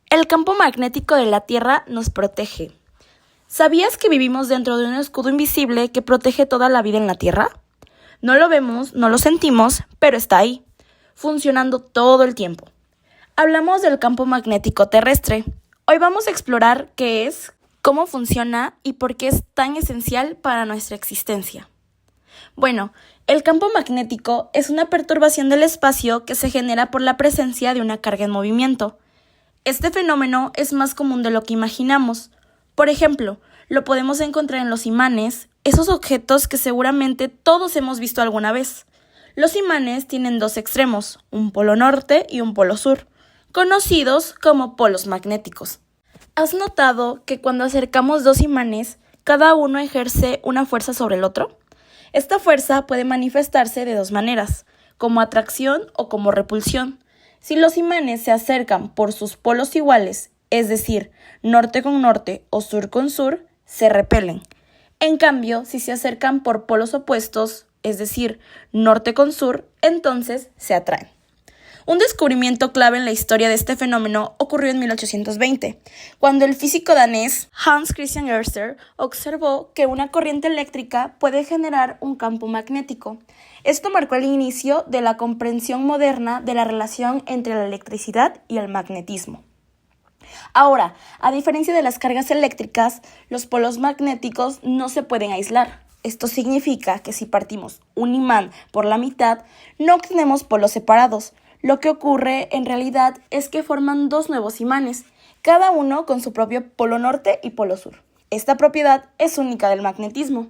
El campo magnético de la Tierra nos protege. ¿Sabías que vivimos dentro de un escudo invisible que protege toda la vida en la Tierra? No lo vemos, no lo sentimos, pero está ahí, funcionando todo el tiempo. Hablamos del campo magnético terrestre. Hoy vamos a explorar qué es, cómo funciona y por qué es tan esencial para nuestra existencia. Bueno, el campo magnético es una perturbación del espacio que se genera por la presencia de una carga en movimiento. Este fenómeno es más común de lo que imaginamos. Por ejemplo, lo podemos encontrar en los imanes, esos objetos que seguramente todos hemos visto alguna vez. Los imanes tienen dos extremos, un polo norte y un polo sur, conocidos como polos magnéticos. ¿Has notado que cuando acercamos dos imanes, cada uno ejerce una fuerza sobre el otro? Esta fuerza puede manifestarse de dos maneras, como atracción o como repulsión. Si los imanes se acercan por sus polos iguales, es decir, norte con norte o sur con sur, se repelen. En cambio, si se acercan por polos opuestos, es decir, norte con sur, entonces se atraen. Un descubrimiento clave en la historia de este fenómeno ocurrió en 1820, cuando el físico danés Hans Christian Ørsted observó que una corriente eléctrica puede generar un campo magnético. Esto marcó el inicio de la comprensión moderna de la relación entre la electricidad y el magnetismo. Ahora, a diferencia de las cargas eléctricas, los polos magnéticos no se pueden aislar. Esto significa que si partimos un imán por la mitad, no obtenemos polos separados. Lo que ocurre en realidad es que forman dos nuevos imanes, cada uno con su propio polo norte y polo sur. Esta propiedad es única del magnetismo.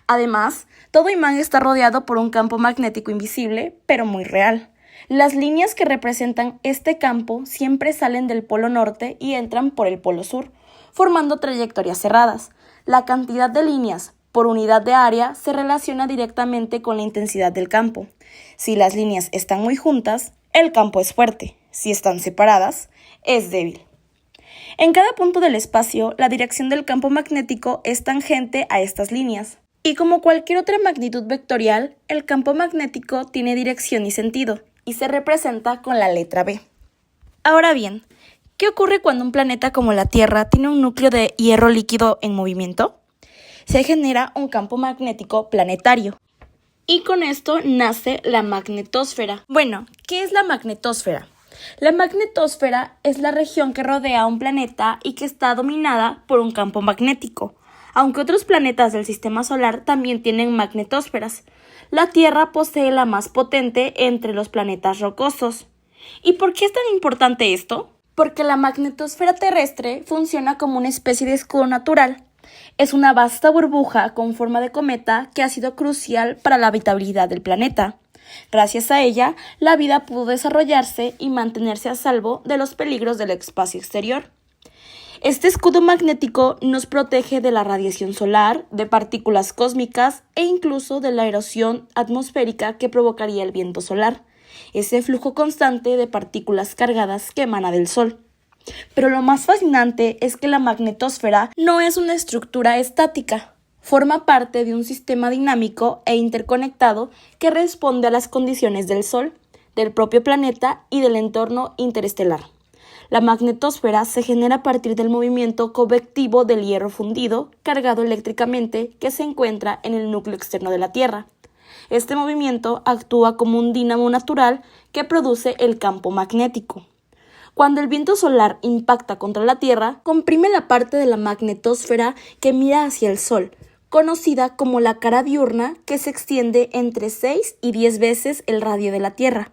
Además, todo imán está rodeado por un campo magnético invisible, pero muy real. Las líneas que representan este campo siempre salen del polo norte y entran por el polo sur, formando trayectorias cerradas. La cantidad de líneas por unidad de área se relaciona directamente con la intensidad del campo. Si las líneas están muy juntas, el campo es fuerte. Si están separadas, es débil. En cada punto del espacio, la dirección del campo magnético es tangente a estas líneas. Y como cualquier otra magnitud vectorial, el campo magnético tiene dirección y sentido, y se representa con la letra B. Ahora bien, ¿qué ocurre cuando un planeta como la Tierra tiene un núcleo de hierro líquido en movimiento? Se genera un campo magnético planetario. Y con esto nace la magnetosfera. Bueno, ¿qué es la magnetosfera? La magnetosfera es la región que rodea a un planeta y que está dominada por un campo magnético. Aunque otros planetas del sistema solar también tienen magnetosferas, la Tierra posee la más potente entre los planetas rocosos. ¿Y por qué es tan importante esto? Porque la magnetosfera terrestre funciona como una especie de escudo natural. Es una vasta burbuja con forma de cometa que ha sido crucial para la habitabilidad del planeta. Gracias a ella, la vida pudo desarrollarse y mantenerse a salvo de los peligros del espacio exterior. Este escudo magnético nos protege de la radiación solar, de partículas cósmicas e incluso de la erosión atmosférica que provocaría el viento solar, ese flujo constante de partículas cargadas que emana del Sol. Pero lo más fascinante es que la magnetosfera no es una estructura estática. Forma parte de un sistema dinámico e interconectado que responde a las condiciones del Sol, del propio planeta y del entorno interestelar. La magnetosfera se genera a partir del movimiento convectivo del hierro fundido, cargado eléctricamente, que se encuentra en el núcleo externo de la Tierra. Este movimiento actúa como un dínamo natural que produce el campo magnético. Cuando el viento solar impacta contra la Tierra, comprime la parte de la magnetosfera que mira hacia el Sol, conocida como la cara diurna, que se extiende entre 6 y 10 veces el radio de la Tierra.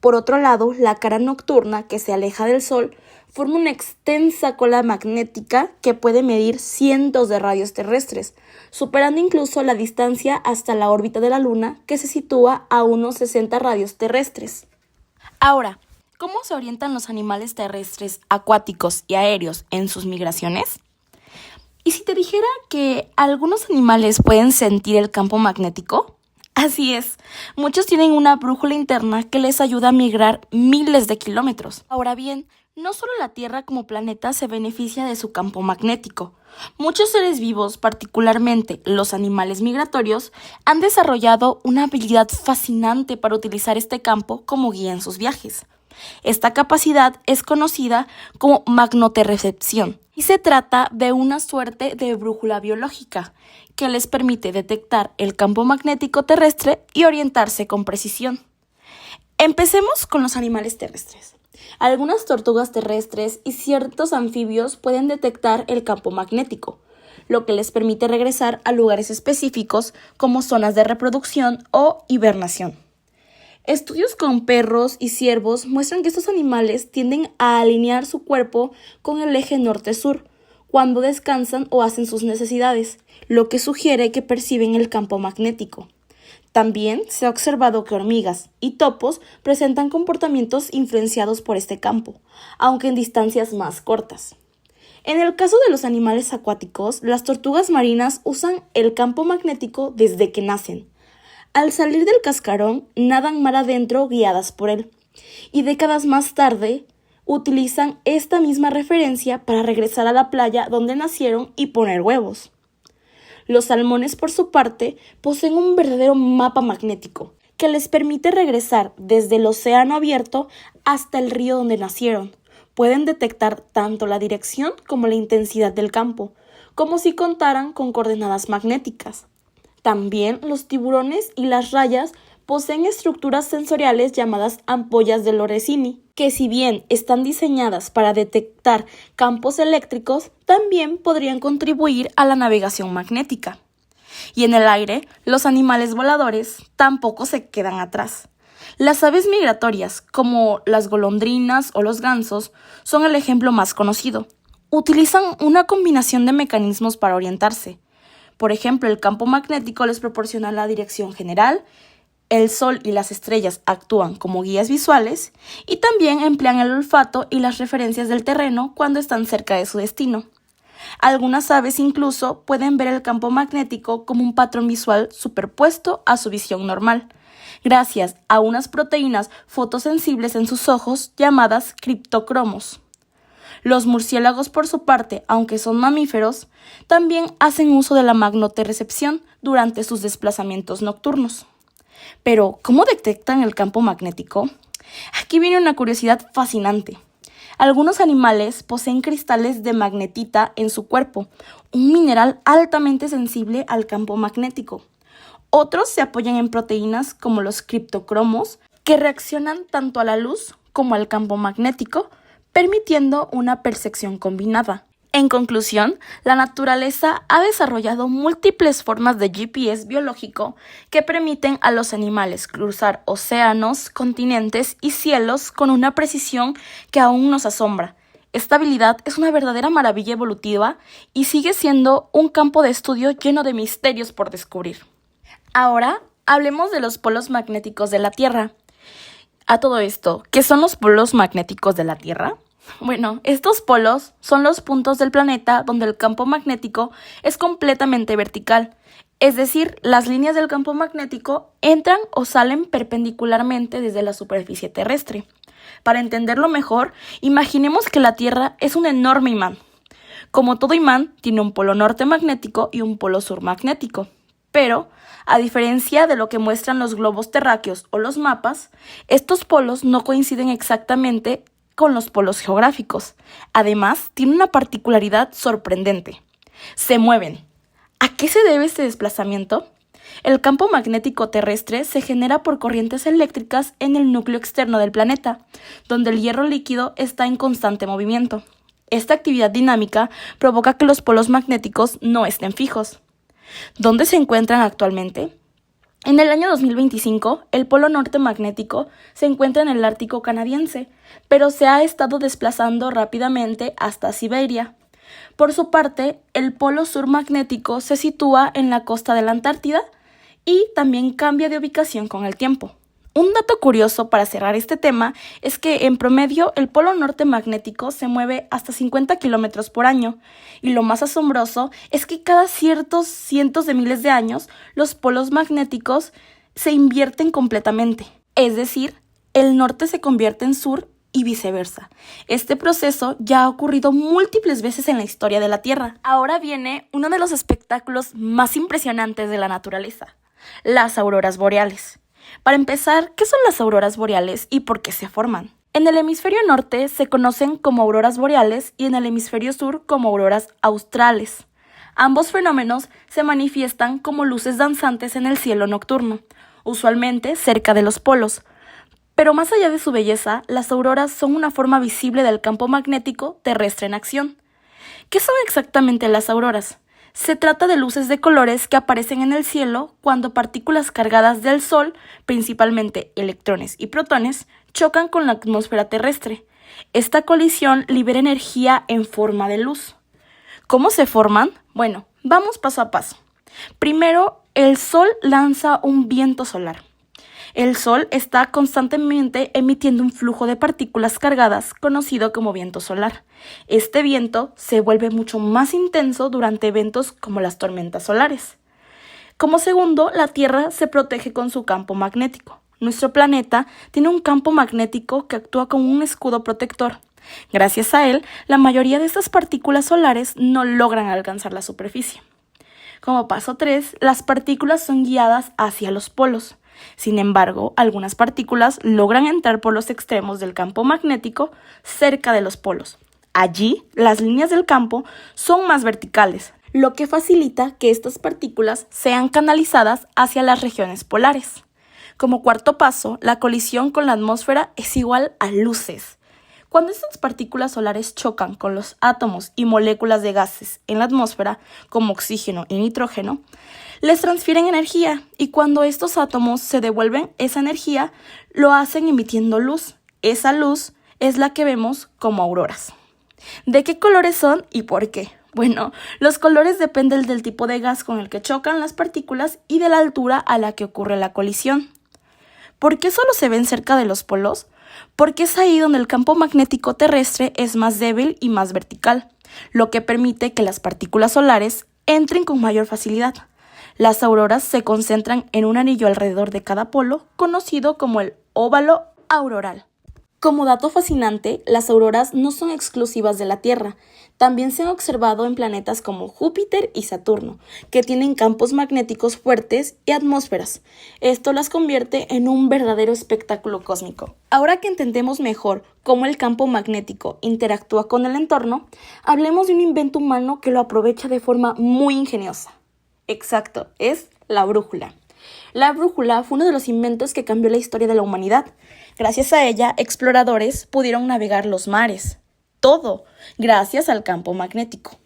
Por otro lado, la cara nocturna, que se aleja del Sol, forma una extensa cola magnética que puede medir cientos de radios terrestres, superando incluso la distancia hasta la órbita de la Luna, que se sitúa a unos 60 radios terrestres. Ahora, ¿cómo se orientan los animales terrestres, acuáticos y aéreos en sus migraciones? ¿Y si te dijera que algunos animales pueden sentir el campo magnético? Así es, muchos tienen una brújula interna que les ayuda a migrar miles de kilómetros. Ahora bien, no solo la Tierra como planeta se beneficia de su campo magnético. Muchos seres vivos, particularmente los animales migratorios, han desarrollado una habilidad fascinante para utilizar este campo como guía en sus viajes. Esta capacidad es conocida como magnoterrecepción y se trata de una suerte de brújula biológica que les permite detectar el campo magnético terrestre y orientarse con precisión. Empecemos con los animales terrestres. Algunas tortugas terrestres y ciertos anfibios pueden detectar el campo magnético, lo que les permite regresar a lugares específicos como zonas de reproducción o hibernación. Estudios con perros y ciervos muestran que estos animales tienden a alinear su cuerpo con el eje norte-sur cuando descansan o hacen sus necesidades, lo que sugiere que perciben el campo magnético. También se ha observado que hormigas y topos presentan comportamientos influenciados por este campo, aunque en distancias más cortas. En el caso de los animales acuáticos, las tortugas marinas usan el campo magnético desde que nacen. Al salir del cascarón, nadan mar adentro guiadas por él, y décadas más tarde utilizan esta misma referencia para regresar a la playa donde nacieron y poner huevos. Los salmones, por su parte, poseen un verdadero mapa magnético que les permite regresar desde el océano abierto hasta el río donde nacieron. Pueden detectar tanto la dirección como la intensidad del campo, como si contaran con coordenadas magnéticas. También los tiburones y las rayas poseen estructuras sensoriales llamadas ampollas de Lorenzini, que si bien están diseñadas para detectar campos eléctricos, también podrían contribuir a la navegación magnética. Y en el aire, los animales voladores tampoco se quedan atrás. Las aves migratorias, como las golondrinas o los gansos, son el ejemplo más conocido. Utilizan una combinación de mecanismos para orientarse. Por ejemplo, el campo magnético les proporciona la dirección general, el sol y las estrellas actúan como guías visuales y también emplean el olfato y las referencias del terreno cuando están cerca de su destino. Algunas aves incluso pueden ver el campo magnético como un patrón visual superpuesto a su visión normal, gracias a unas proteínas fotosensibles en sus ojos llamadas criptocromos. Los murciélagos, por su parte, aunque son mamíferos, también hacen uso de la magnoterrecepción durante sus desplazamientos nocturnos. Pero, ¿cómo detectan el campo magnético? Aquí viene una curiosidad fascinante. Algunos animales poseen cristales de magnetita en su cuerpo, un mineral altamente sensible al campo magnético. Otros se apoyan en proteínas como los criptocromos, que reaccionan tanto a la luz como al campo magnético, permitiendo una percepción combinada. En conclusión, la naturaleza ha desarrollado múltiples formas de GPS biológico que permiten a los animales cruzar océanos, continentes y cielos con una precisión que aún nos asombra. Esta habilidad es una verdadera maravilla evolutiva y sigue siendo un campo de estudio lleno de misterios por descubrir. Ahora, hablemos de los polos magnéticos de la Tierra. A todo esto, ¿qué son los polos magnéticos de la Tierra? Bueno, estos polos son los puntos del planeta donde el campo magnético es completamente vertical, es decir, las líneas del campo magnético entran o salen perpendicularmente desde la superficie terrestre. Para entenderlo mejor, imaginemos que la Tierra es un enorme imán. Como todo imán, tiene un polo norte magnético y un polo sur magnético. Pero, a diferencia de lo que muestran los globos terráqueos o los mapas, estos polos no coinciden exactamente con los polos geográficos. Además, tiene una particularidad sorprendente. Se mueven. ¿A qué se debe este desplazamiento? El campo magnético terrestre se genera por corrientes eléctricas en el núcleo externo del planeta, donde el hierro líquido está en constante movimiento. Esta actividad dinámica provoca que los polos magnéticos no estén fijos. ¿Dónde se encuentran actualmente? En el año 2025, el polo norte magnético se encuentra en el Ártico canadiense, pero se ha estado desplazando rápidamente hasta Siberia. Por su parte, el polo sur magnético se sitúa en la costa de la Antártida y también cambia de ubicación con el tiempo. Un dato curioso para cerrar este tema es que en promedio el polo norte magnético se mueve hasta 50 kilómetros por año, y lo más asombroso es que cada ciertos cientos de miles de años los polos magnéticos se invierten completamente, es decir, el norte se convierte en sur y viceversa. Este proceso ya ha ocurrido múltiples veces en la historia de la Tierra. Ahora viene uno de los espectáculos más impresionantes de la naturaleza, las auroras boreales. Para empezar, ¿qué son las auroras boreales y por qué se forman? En el hemisferio norte se conocen como auroras boreales y en el hemisferio sur como auroras australes. Ambos fenómenos se manifiestan como luces danzantes en el cielo nocturno, usualmente cerca de los polos. Pero más allá de su belleza, las auroras son una forma visible del campo magnético terrestre en acción. ¿Qué son exactamente las auroras? Se trata de luces de colores que aparecen en el cielo cuando partículas cargadas del Sol, principalmente electrones y protones, chocan con la atmósfera terrestre. Esta colisión libera energía en forma de luz. ¿Cómo se forman? Bueno, vamos paso a paso. Primero, el Sol lanza un viento solar. El Sol está constantemente emitiendo un flujo de partículas cargadas conocido como viento solar. Este viento se vuelve mucho más intenso durante eventos como las tormentas solares. Como segundo, la Tierra se protege con su campo magnético. Nuestro planeta tiene un campo magnético que actúa como un escudo protector. Gracias a él, la mayoría de estas partículas solares no logran alcanzar la superficie. Como paso 3, las partículas son guiadas hacia los polos. Sin embargo, algunas partículas logran entrar por los extremos del campo magnético cerca de los polos. Allí, las líneas del campo son más verticales, lo que facilita que estas partículas sean canalizadas hacia las regiones polares. Como cuarto paso, la colisión con la atmósfera es igual a luces. Cuando estas partículas solares chocan con los átomos y moléculas de gases en la atmósfera, como oxígeno y nitrógeno, les transfieren energía y cuando estos átomos se devuelven esa energía, lo hacen emitiendo luz. Esa luz es la que vemos como auroras. ¿De qué colores son y por qué? Bueno, los colores dependen del tipo de gas con el que chocan las partículas y de la altura a la que ocurre la colisión. ¿Por qué solo se ven cerca de los polos? Porque es ahí donde el campo magnético terrestre es más débil y más vertical, lo que permite que las partículas solares entren con mayor facilidad. Las auroras se concentran en un anillo alrededor de cada polo, conocido como el óvalo auroral. Como dato fascinante, las auroras no son exclusivas de la Tierra. También se han observado en planetas como Júpiter y Saturno, que tienen campos magnéticos fuertes y atmósferas. Esto las convierte en un verdadero espectáculo cósmico. Ahora que entendemos mejor cómo el campo magnético interactúa con el entorno, hablemos de un invento humano que lo aprovecha de forma muy ingeniosa. Exacto, es la brújula. La brújula fue uno de los inventos que cambió la historia de la humanidad. Gracias a ella, exploradores pudieron navegar los mares. Todo gracias al campo magnético.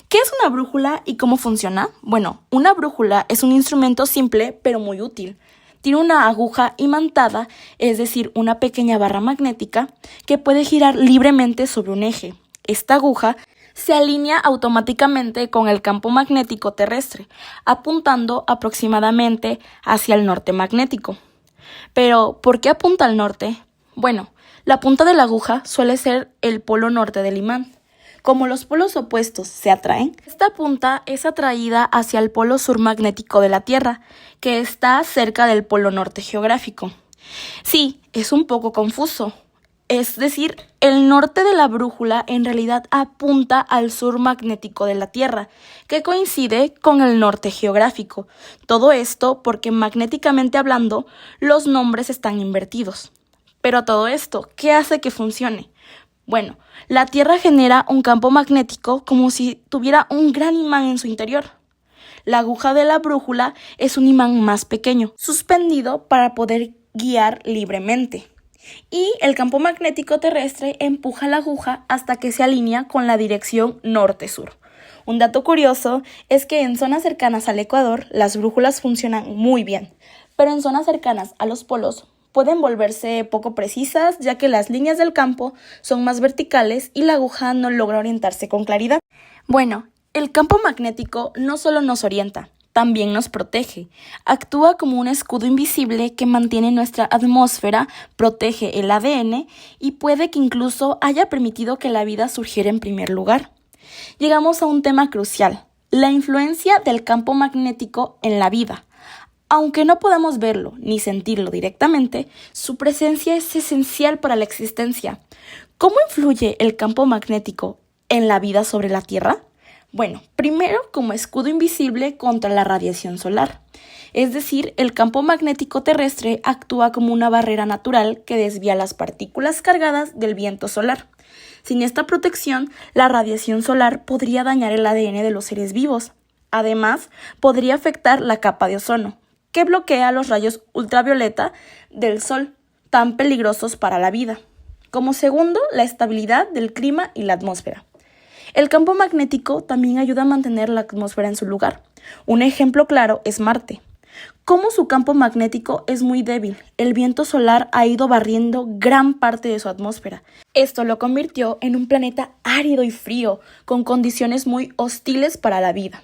¿Qué es una brújula y cómo funciona? Bueno, una brújula es un instrumento simple pero muy útil. Tiene una aguja imantada, es decir, una pequeña barra magnética que puede girar libremente sobre un eje. Esta aguja se alinea automáticamente con el campo magnético terrestre, apuntando aproximadamente hacia el norte magnético. Pero, ¿por qué apunta al norte? Bueno, la punta de la aguja suele ser el polo norte del imán. Como los polos opuestos se atraen, esta punta es atraída hacia el polo sur magnético de la Tierra, que está cerca del polo norte geográfico. Sí, es un poco confuso. Es decir, el norte de la brújula en realidad apunta al sur magnético de la Tierra, que coincide con el norte geográfico. Todo esto porque magnéticamente hablando, los nombres están invertidos. Pero todo esto, ¿qué hace que funcione? Bueno, la Tierra genera un campo magnético como si tuviera un gran imán en su interior. La aguja de la brújula es un imán más pequeño, suspendido para poder guiar libremente. Y el campo magnético terrestre empuja la aguja hasta que se alinea con la dirección norte-sur. Un dato curioso es que en zonas cercanas al Ecuador las brújulas funcionan muy bien, pero en zonas cercanas a los polos pueden volverse poco precisas ya que las líneas del campo son más verticales y la aguja no logra orientarse con claridad. Bueno, el campo magnético no solo nos orienta, también nos protege. Actúa como un escudo invisible que mantiene nuestra atmósfera, protege el ADN y puede que incluso haya permitido que la vida surgiera en primer lugar. Llegamos a un tema crucial, la influencia del campo magnético en la vida. Aunque no podamos verlo ni sentirlo directamente, su presencia es esencial para la existencia. ¿Cómo influye el campo magnético en la vida sobre la Tierra? Bueno, primero como escudo invisible contra la radiación solar. Es decir, el campo magnético terrestre actúa como una barrera natural que desvía las partículas cargadas del viento solar. Sin esta protección, la radiación solar podría dañar el ADN de los seres vivos. Además, podría afectar la capa de ozono, que bloquea los rayos ultravioleta del Sol, tan peligrosos para la vida. Como segundo, la estabilidad del clima y la atmósfera. El campo magnético también ayuda a mantener la atmósfera en su lugar. Un ejemplo claro es Marte. Como su campo magnético es muy débil, el viento solar ha ido barriendo gran parte de su atmósfera. Esto lo convirtió en un planeta árido y frío, con condiciones muy hostiles para la vida.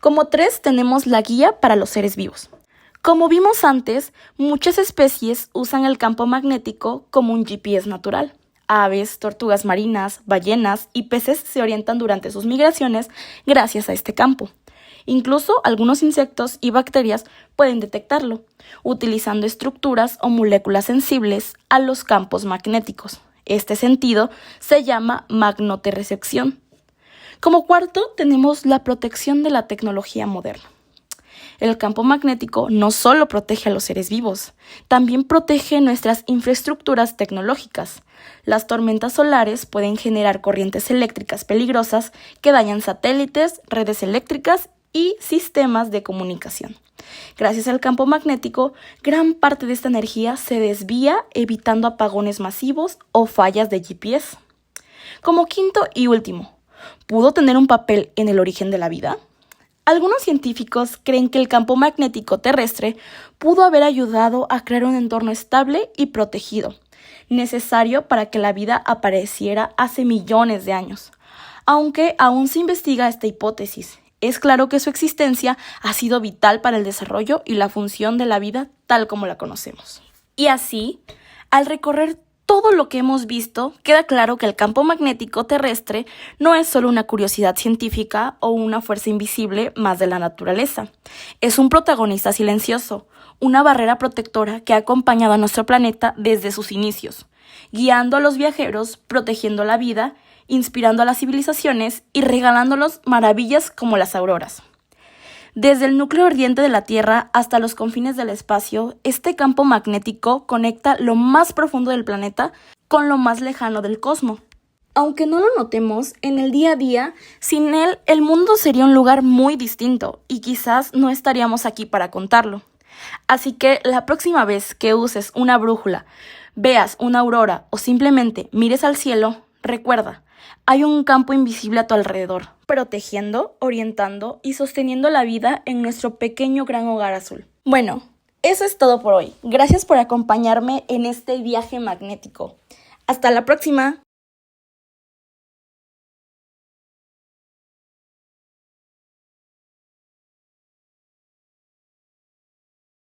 Como 3 tenemos la guía para los seres vivos. Como vimos antes, muchas especies usan el campo magnético como un GPS natural. Aves, tortugas marinas, ballenas y peces se orientan durante sus migraciones gracias a este campo. Incluso algunos insectos y bacterias pueden detectarlo, utilizando estructuras o moléculas sensibles a los campos magnéticos. Este sentido se llama magnoterrecepción. Como cuarto, tenemos la protección de la tecnología moderna. El campo magnético no solo protege a los seres vivos, también protege nuestras infraestructuras tecnológicas. Las tormentas solares pueden generar corrientes eléctricas peligrosas que dañan satélites, redes eléctricas y sistemas de comunicación. Gracias al campo magnético, gran parte de esta energía se desvía, evitando apagones masivos o fallas de GPS. Como quinto y último, ¿pudo tener un papel en el origen de la vida? Algunos científicos creen que el campo magnético terrestre pudo haber ayudado a crear un entorno estable y protegido, necesario para que la vida apareciera hace millones de años. Aunque aún se investiga esta hipótesis, es claro que su existencia ha sido vital para el desarrollo y la función de la vida tal como la conocemos. Y así, al recorrer todo lo que hemos visto, queda claro que el campo magnético terrestre no es solo una curiosidad científica o una fuerza invisible más de la naturaleza. Es un protagonista silencioso, una barrera protectora que ha acompañado a nuestro planeta desde sus inicios, guiando a los viajeros, protegiendo la vida, inspirando a las civilizaciones y regalándolos maravillas como las auroras. Desde el núcleo ardiente de la Tierra hasta los confines del espacio, este campo magnético conecta lo más profundo del planeta con lo más lejano del cosmos. Aunque no lo notemos, en el día a día, sin él, el mundo sería un lugar muy distinto y quizás no estaríamos aquí para contarlo. Así que la próxima vez que uses una brújula, veas una aurora o simplemente mires al cielo, recuerda, hay un campo invisible a tu alrededor, protegiendo, orientando y sosteniendo la vida en nuestro pequeño gran hogar azul. Bueno, eso es todo por hoy. Gracias por acompañarme en este viaje magnético. Hasta la próxima.